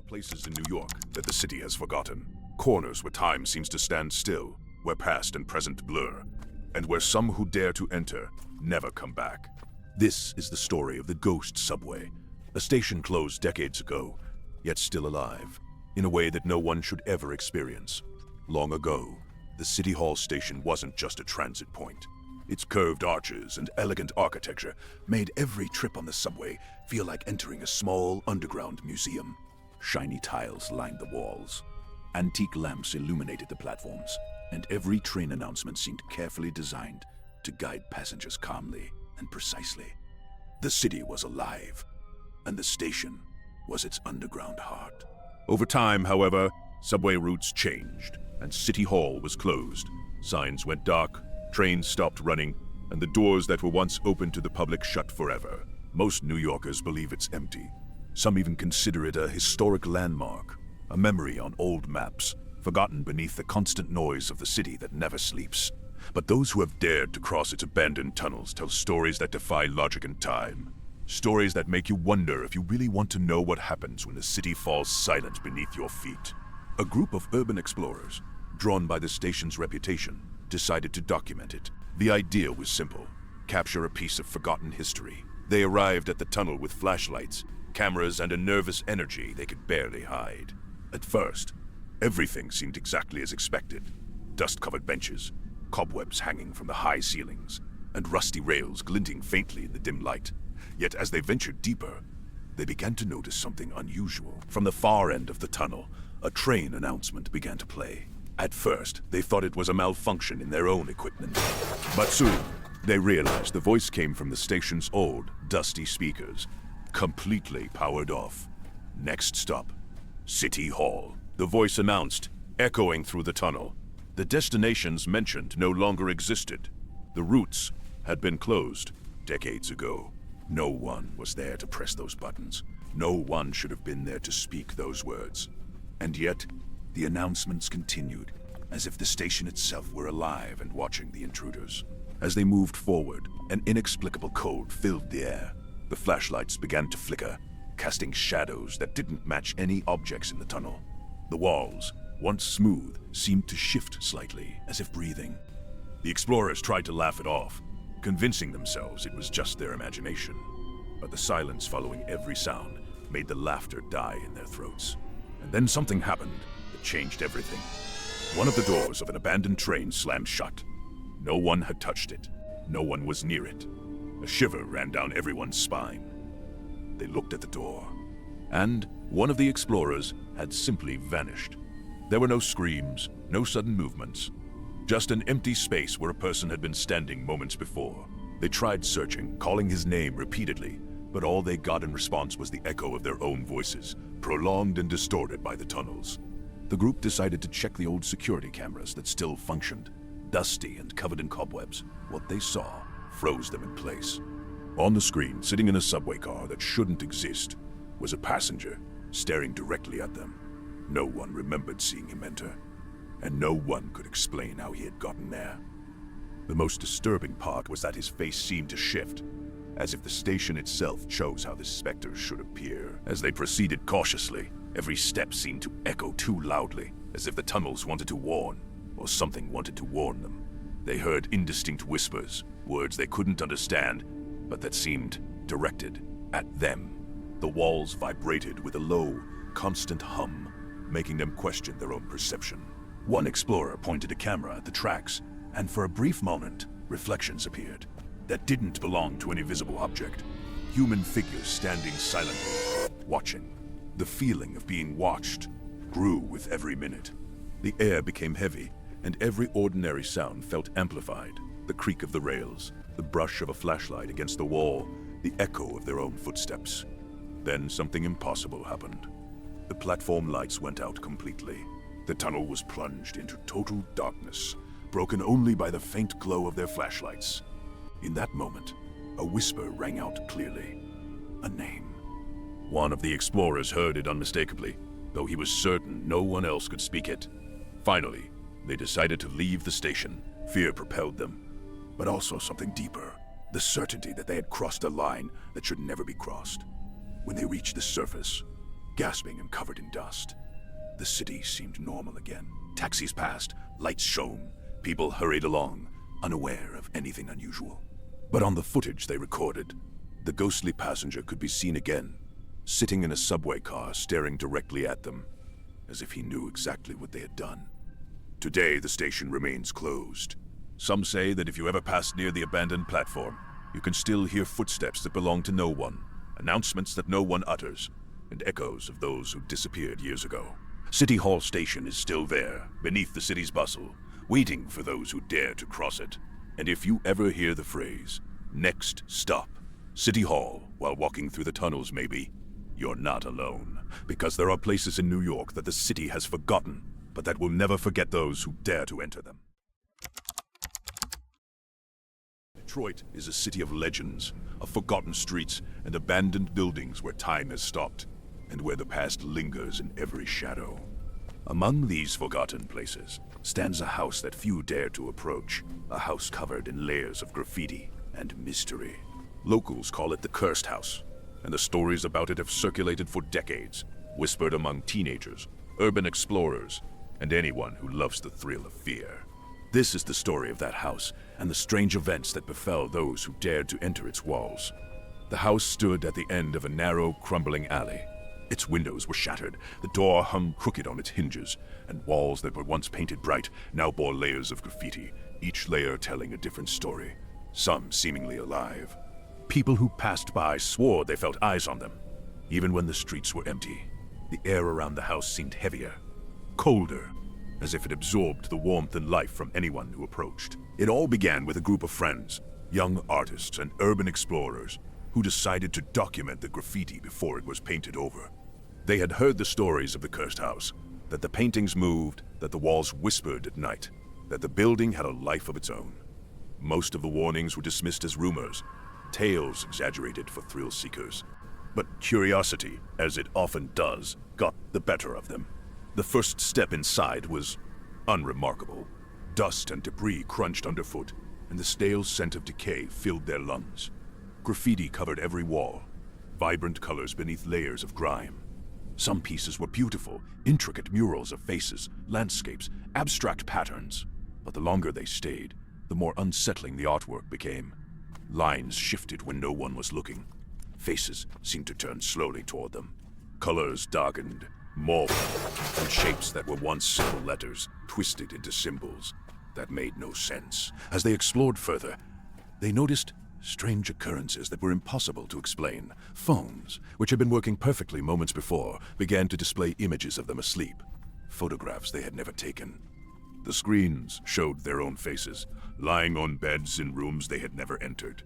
places in New York that the city has forgotten. Corners where time seems to stand still, where past and present blur, and where some who dare to enter never come back. This is the story of the Ghost Subway, a station closed decades ago, yet still alive, in a way that no one should ever experience. Long ago, the City Hall station wasn't just a transit point. Its curved arches and elegant architecture made every trip on the subway feel like entering a small underground museum. Shiny tiles lined the walls. Antique lamps illuminated the platforms, and every train announcement seemed carefully designed to guide passengers calmly and precisely. The city was alive, and the station was its underground heart. Over time, however, subway routes changed, and City Hall was closed. Signs went dark, trains stopped running, and the doors that were once open to the public shut forever. Most New Yorkers believe it's empty. Some even consider it a historic landmark, a memory on old maps, forgotten beneath the constant noise of the city that never sleeps. But those who have dared to cross its abandoned tunnels tell stories that defy logic and time. Stories that make you wonder if you really want to know what happens when the city falls silent beneath your feet. A group of urban explorers, drawn by the station's reputation, decided to document it. The idea was simple: capture a piece of forgotten history. They arrived at the tunnel with flashlights, cameras, and a nervous energy they could barely hide. At first, everything seemed exactly as expected. Dust-covered benches, cobwebs hanging from the high ceilings, and rusty rails glinting faintly in the dim light. Yet as they ventured deeper, they began to notice something unusual. From the far end of the tunnel, a train announcement began to play. At first, they thought it was a malfunction in their own equipment. But soon, they realized the voice came from the station's old, dusty speakers, completely powered off. Next stop, City Hall. The voice announced, echoing through the tunnel. The destinations mentioned no longer existed. The routes had been closed decades ago. No one was there to press those buttons. No one should have been there to speak those words. And yet, the announcements continued, as if the station itself were alive and watching the intruders. As they moved forward, an inexplicable cold filled the air. The flashlights began to flicker, casting shadows that didn't match any objects in the tunnel. The walls, once smooth, seemed to shift slightly, as if breathing. The explorers tried to laugh it off, convincing themselves it was just their imagination. But the silence following every sound made the laughter die in their throats. And then something happened that changed everything. One of the doors of an abandoned train slammed shut. No one had touched it. No one was near it. A shiver ran down everyone's spine. They looked at the door, and one of the explorers had simply vanished. There were no screams, no sudden movements, just an empty space where a person had been standing moments before. They tried searching, calling his name repeatedly, but all they got in response was the echo of their own voices, prolonged and distorted by the tunnels. The group decided to check the old security cameras that still functioned. Dusty and covered in cobwebs, what they saw froze them in place. On the screen, sitting in a subway car that shouldn't exist, was a passenger staring directly at them. No one remembered seeing him enter, and no one could explain how he had gotten there. The most disturbing part was that his face seemed to shift, as if the station itself chose how this specter should appear. As they proceeded cautiously, every step seemed to echo too loudly, as if the tunnels wanted to warn, or something wanted to warn them. They heard indistinct whispers, words they couldn't understand, but that seemed directed at them. The walls vibrated with a low, constant hum, making them question their own perception. One explorer pointed a camera at the tracks, and for a brief moment, reflections appeared that didn't belong to any visible object. Human figures standing silently, watching. The feeling of being watched grew with every minute. The air became heavy, and every ordinary sound felt amplified. The creak of the rails, the brush of a flashlight against the wall, the echo of their own footsteps. Then something impossible happened. The platform lights went out completely. The tunnel was plunged into total darkness, broken only by the faint glow of their flashlights. In that moment, a whisper rang out clearly. A name. One of the explorers heard it unmistakably, though he was certain no one else could speak it. Finally, they decided to leave the station. Fear propelled them, but also something deeper. The certainty that they had crossed a line that should never be crossed. When they reached the surface, gasping and covered in dust. The city seemed normal again. Taxis passed, lights shone, people hurried along, unaware of anything unusual. But on the footage they recorded, the ghostly passenger could be seen again, sitting in a subway car staring directly at them, as if he knew exactly what they had done. Today, the station remains closed. Some say that if you ever pass near the abandoned platform, you can still hear footsteps that belong to no one, announcements that no one utters, and echoes of those who disappeared years ago. City Hall Station is still there, beneath the city's bustle, waiting for those who dare to cross it. And if you ever hear the phrase, "Next stop, City Hall," while walking through the tunnels maybe, you're not alone. Because there are places in New York that the city has forgotten, but that will never forget those who dare to enter them. Detroit is a city of legends, of forgotten streets and abandoned buildings where time has stopped, and where the past lingers in every shadow. Among these forgotten places stands a house that few dare to approach, a house covered in layers of graffiti and mystery. Locals call it the Cursed House, and the stories about it have circulated for decades, whispered among teenagers, urban explorers, and anyone who loves the thrill of fear. This is the story of that house and the strange events that befell those who dared to enter its walls. The house stood at the end of a narrow, crumbling alley. Its windows were shattered, the door hung crooked on its hinges, and walls that were once painted bright now bore layers of graffiti, each layer telling a different story, some seemingly alive. People who passed by swore they felt eyes on them, even when the streets were empty. The air around the house seemed heavier, colder, as if it absorbed the warmth and life from anyone who approached. It all began with a group of friends, young artists and urban explorers, who decided to document the graffiti before it was painted over. They had heard the stories of the Cursed House, that the paintings moved, that the walls whispered at night, that the building had a life of its own. Most of the warnings were dismissed as rumors, tales exaggerated for thrill seekers. But curiosity, as it often does, got the better of them. The first step inside was unremarkable. Dust and debris crunched underfoot, and the stale scent of decay filled their lungs. Graffiti covered every wall, vibrant colors beneath layers of grime. Some pieces were beautiful, intricate murals of faces, landscapes, abstract patterns. But the longer they stayed, the more unsettling the artwork became. Lines shifted when no one was looking. Faces seemed to turn slowly toward them. Colors darkened, morphed, and shapes that were once simple letters twisted into symbols that made no sense. As they explored further, they noticed strange occurrences that were impossible to explain. Phones, which had been working perfectly moments before, began to display images of them asleep, photographs they had never taken. The screens showed their own faces, lying on beds in rooms they had never entered.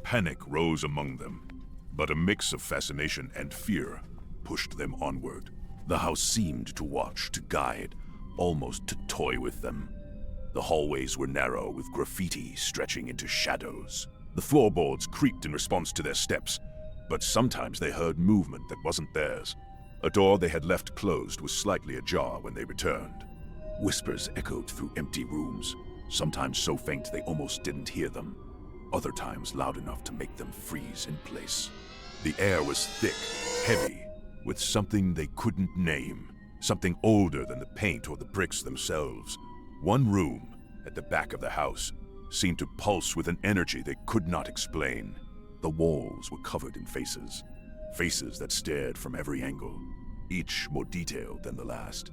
Panic rose among them, but a mix of fascination and fear pushed them onward. The house seemed to watch, to guide, almost to toy with them. The hallways were narrow, with graffiti stretching into shadows. The floorboards creaked in response to their steps, but sometimes they heard movement that wasn't theirs. A door they had left closed was slightly ajar when they returned. Whispers echoed through empty rooms, sometimes so faint they almost didn't hear them, other times loud enough to make them freeze in place. The air was thick, heavy, with something they couldn't name, something older than the paint or the bricks themselves. One room, at the back of the house, seemed to pulse with an energy they could not explain. The walls were covered in faces, faces that stared from every angle, each more detailed than the last.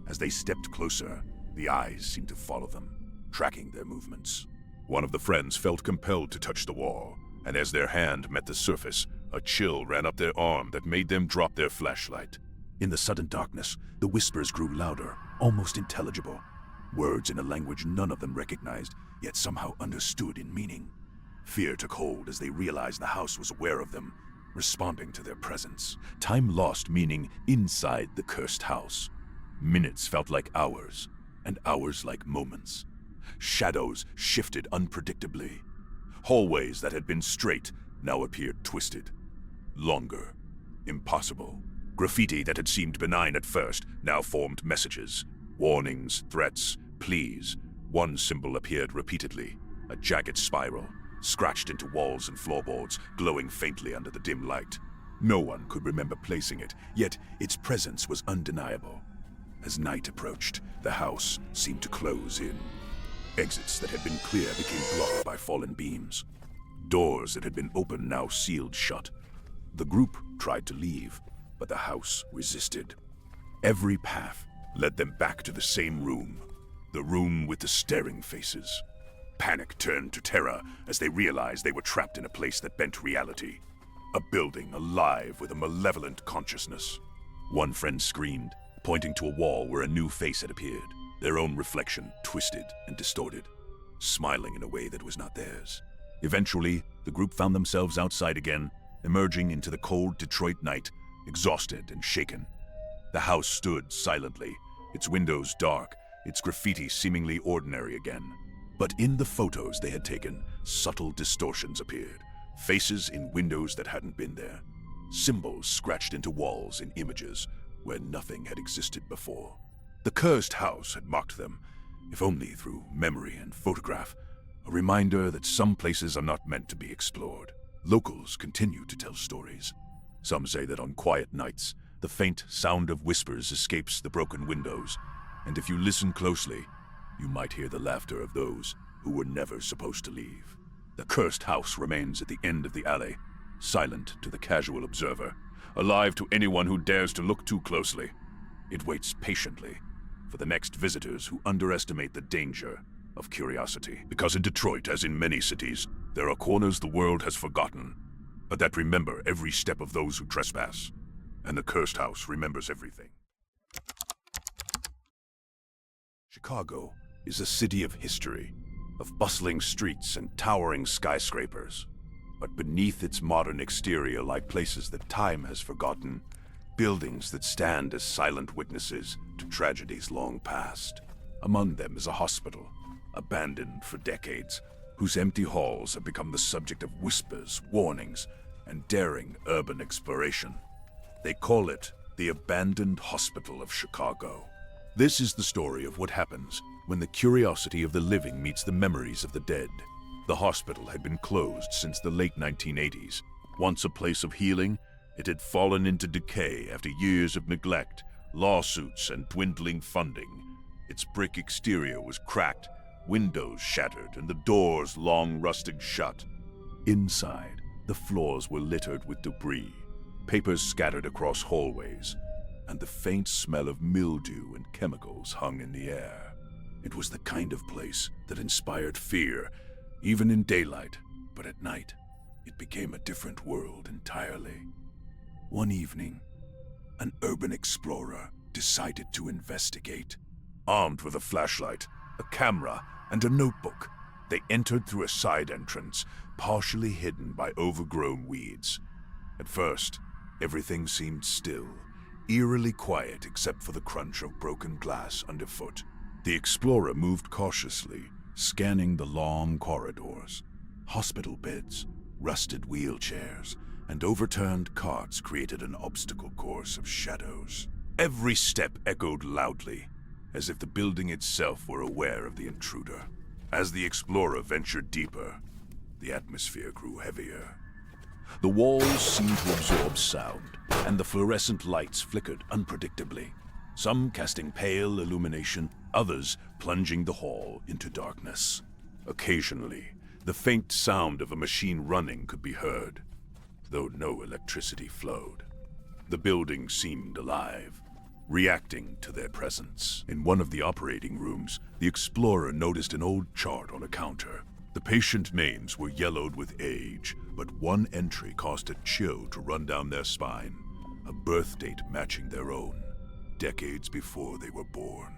As they stepped closer, the eyes seemed to follow them, tracking their movements. One of the friends felt compelled to touch the wall, and as their hand met the surface, a chill ran up their arm that made them drop their flashlight. In the sudden darkness, the whispers grew louder, almost intelligible. Words in a language none of them recognized, yet somehow understood in meaning. Fear took hold as they realized the house was aware of them, responding to their presence. Time lost meaning inside the cursed house. Minutes felt like hours, and hours like moments. Shadows shifted unpredictably. Hallways that had been straight now appeared twisted. Longer. Impossible. Graffiti that had seemed benign at first now formed messages. Warnings, threats, pleas. One symbol appeared repeatedly, a jagged spiral, scratched into walls and floorboards, glowing faintly under the dim light. No one could remember placing it, yet its presence was undeniable. As night approached, the house seemed to close in. Exits that had been clear became blocked by fallen beams. Doors that had been open now sealed shut. The group tried to leave, but the house resisted. Every path led them back to the same room, the room with the staring faces. Panic turned to terror as they realized they were trapped in a place that bent reality. A building alive with a malevolent consciousness. One friend screamed, pointing to a wall where a new face had appeared, their own reflection twisted and distorted, smiling in a way that was not theirs. Eventually, the group found themselves outside again, emerging into the cold Detroit night, exhausted and shaken. The house stood silently, its windows dark, its graffiti seemingly ordinary again. But in the photos they had taken, subtle distortions appeared. Faces in windows that hadn't been there. Symbols scratched into walls in images where nothing had existed before. The cursed house had mocked them, if only through memory and photograph, a reminder that some places are not meant to be explored. Locals continue to tell stories. Some say that on quiet nights, the faint sound of whispers escapes the broken windows, and if you listen closely, you might hear the laughter of those who were never supposed to leave. The cursed house remains at the end of the alley, silent to the casual observer, alive to anyone who dares to look too closely. It waits patiently for the next visitors who underestimate the danger of curiosity. Because in Detroit, as in many cities, there are corners the world has forgotten, but that remember every step of those who trespass. And the cursed house remembers everything. Chicago is a city of history, of bustling streets and towering skyscrapers. But beneath its modern exterior lie places that time has forgotten, buildings that stand as silent witnesses to tragedies long past. Among them is a hospital, abandoned for decades, whose empty halls have become the subject of whispers, warnings, and daring urban exploration. They call it the Abandoned Hospital of Chicago. This is the story of what happens when the curiosity of the living meets the memories of the dead. The hospital had been closed since the late 1980s. Once a place of healing, it had fallen into decay after years of neglect, lawsuits, and dwindling funding. Its brick exterior was cracked, windows shattered, and the doors long rusted shut. Inside, the floors were littered with debris, papers scattered across hallways, and the faint smell of mildew and chemicals hung in the air. It was the kind of place that inspired fear, even in daylight, but at night, it became a different world entirely. One evening, an urban explorer decided to investigate. Armed with a flashlight, a camera, and a notebook, they entered through a side entrance, partially hidden by overgrown weeds. At first, everything seemed still, eerily quiet except for the crunch of broken glass underfoot. The explorer moved cautiously, scanning the long corridors. Hospital beds, rusted wheelchairs, and overturned carts created an obstacle course of shadows. Every step echoed loudly, as if the building itself were aware of the intruder. As the explorer ventured deeper, the atmosphere grew heavier. The walls seemed to absorb sound, and the fluorescent lights flickered unpredictably, some casting pale illumination, others plunging the hall into darkness. Occasionally, the faint sound of a machine running could be heard, though no electricity flowed. The building seemed alive, reacting to their presence. In one of the operating rooms, the explorer noticed an old chart on a counter. The patient names were yellowed with age, but one entry caused a chill to run down their spine, a birth date matching their own, decades before they were born.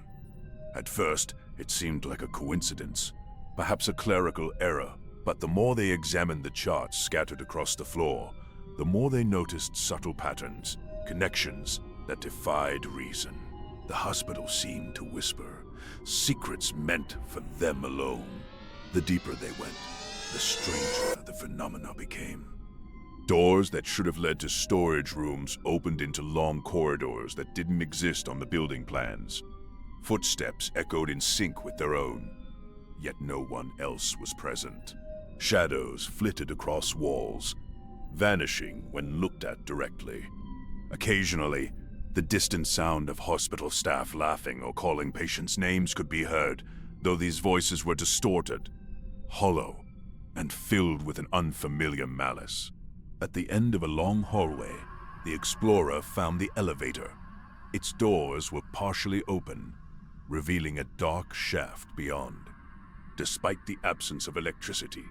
At first, it seemed like a coincidence, perhaps a clerical error, but the more they examined the charts scattered across the floor, the more they noticed subtle patterns, connections that defied reason. The hospital seemed to whisper, secrets meant for them alone. The deeper they went, the stranger the phenomena became. Doors that should have led to storage rooms opened into long corridors that didn't exist on the building plans. Footsteps echoed in sync with their own, yet no one else was present. Shadows flitted across walls, vanishing when looked at directly. Occasionally, the distant sound of hospital staff laughing or calling patients' names could be heard, though these voices were distorted, hollow, and filled with an unfamiliar malice. At the end of a long hallway, the explorer found the elevator. Its doors were partially open, revealing a dark shaft beyond. Despite the absence of electricity,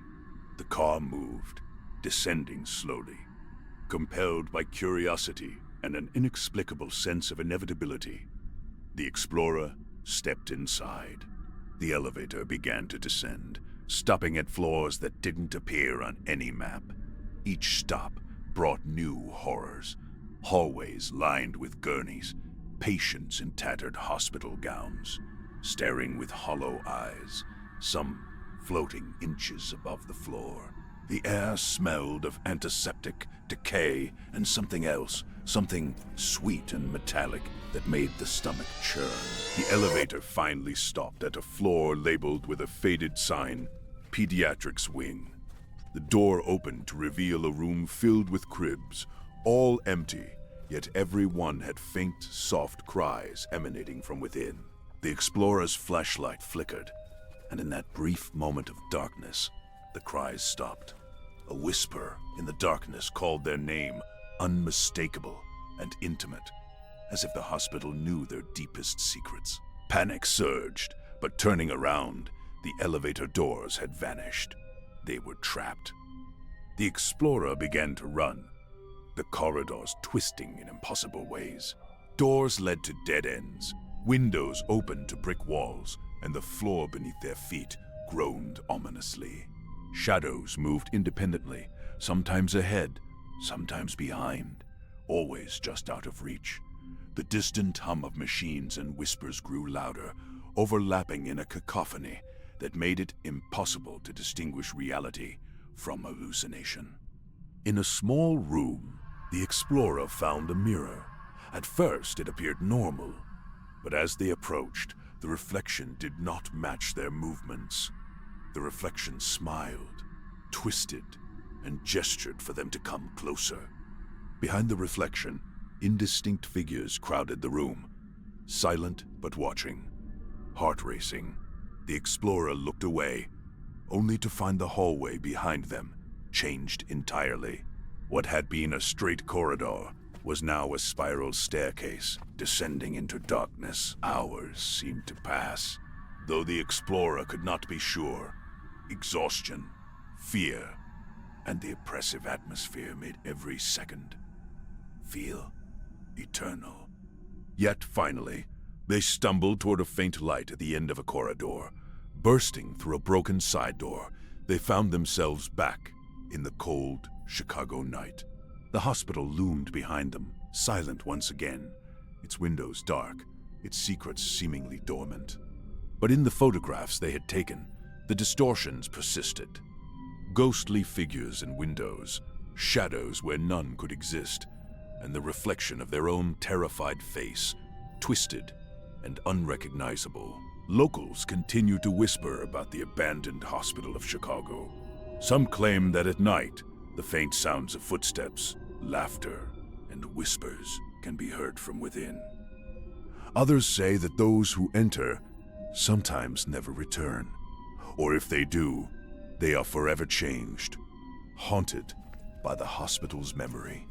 the car moved, descending slowly. Compelled by curiosity and an inexplicable sense of inevitability, the explorer stepped inside. The elevator began to descend, stopping at floors that didn't appear on any map. Each stop brought new horrors. Hallways lined with gurneys, patients in tattered hospital gowns, staring with hollow eyes, some floating inches above the floor. The air smelled of antiseptic, decay, and something else, something sweet and metallic that made the stomach churn. The elevator finally stopped at a floor labeled with a faded sign, Pediatrics Wing. The door opened to reveal a room filled with cribs, all empty, yet every one had faint, soft cries emanating from within. The explorer's flashlight flickered, and in that brief moment of darkness, the cries stopped. A whisper in the darkness called their name, unmistakable and intimate, as if the hospital knew their deepest secrets. Panic surged, but turning around, the elevator doors had vanished. They were trapped. The explorer began to run, the corridors twisting in impossible ways. Doors led to dead ends, windows opened to brick walls, and the floor beneath their feet groaned ominously. Shadows moved independently, sometimes ahead, sometimes behind, always just out of reach. The distant hum of machines and whispers grew louder, overlapping in a cacophony that made it impossible to distinguish reality from hallucination. In a small room, the explorer found a mirror. At first, it appeared normal, but as they approached, the reflection did not match their movements. The reflection smiled, twisted, and gestured for them to come closer. Behind the reflection, indistinct figures crowded the room, silent but watching. Heart racing, the explorer looked away, only to find the hallway behind them changed entirely. What had been a straight corridor was now a spiral staircase, descending into darkness. Hours seemed to pass. Though the explorer could not be sure, exhaustion, fear, and the oppressive atmosphere made every second feel eternal. Yet finally, they stumbled toward a faint light at the end of a corridor. Bursting through a broken side door, they found themselves back in the cold Chicago night. The hospital loomed behind them, silent once again, its windows dark, its secrets seemingly dormant. But in the photographs they had taken, the distortions persisted. Ghostly figures in windows, shadows where none could exist, and the reflection of their own terrified face, twisted and unrecognizable. Locals continued to whisper about the abandoned hospital of Chicago. Some claim that at night, the faint sounds of footsteps, laughter, and whispers can be heard from within. Others say that those who enter sometimes never return, or if they do, they are forever changed, haunted by the hospital's memory.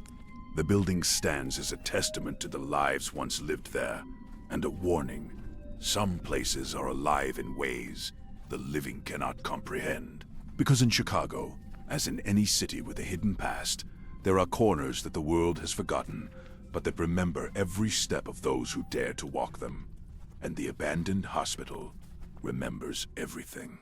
The building stands as a testament to the lives once lived there, and a warning. Some places are alive in ways the living cannot comprehend. Because in Chicago, as in any city with a hidden past, there are corners that the world has forgotten, but that remember every step of those who dare to walk them. And the abandoned hospital remembers everything.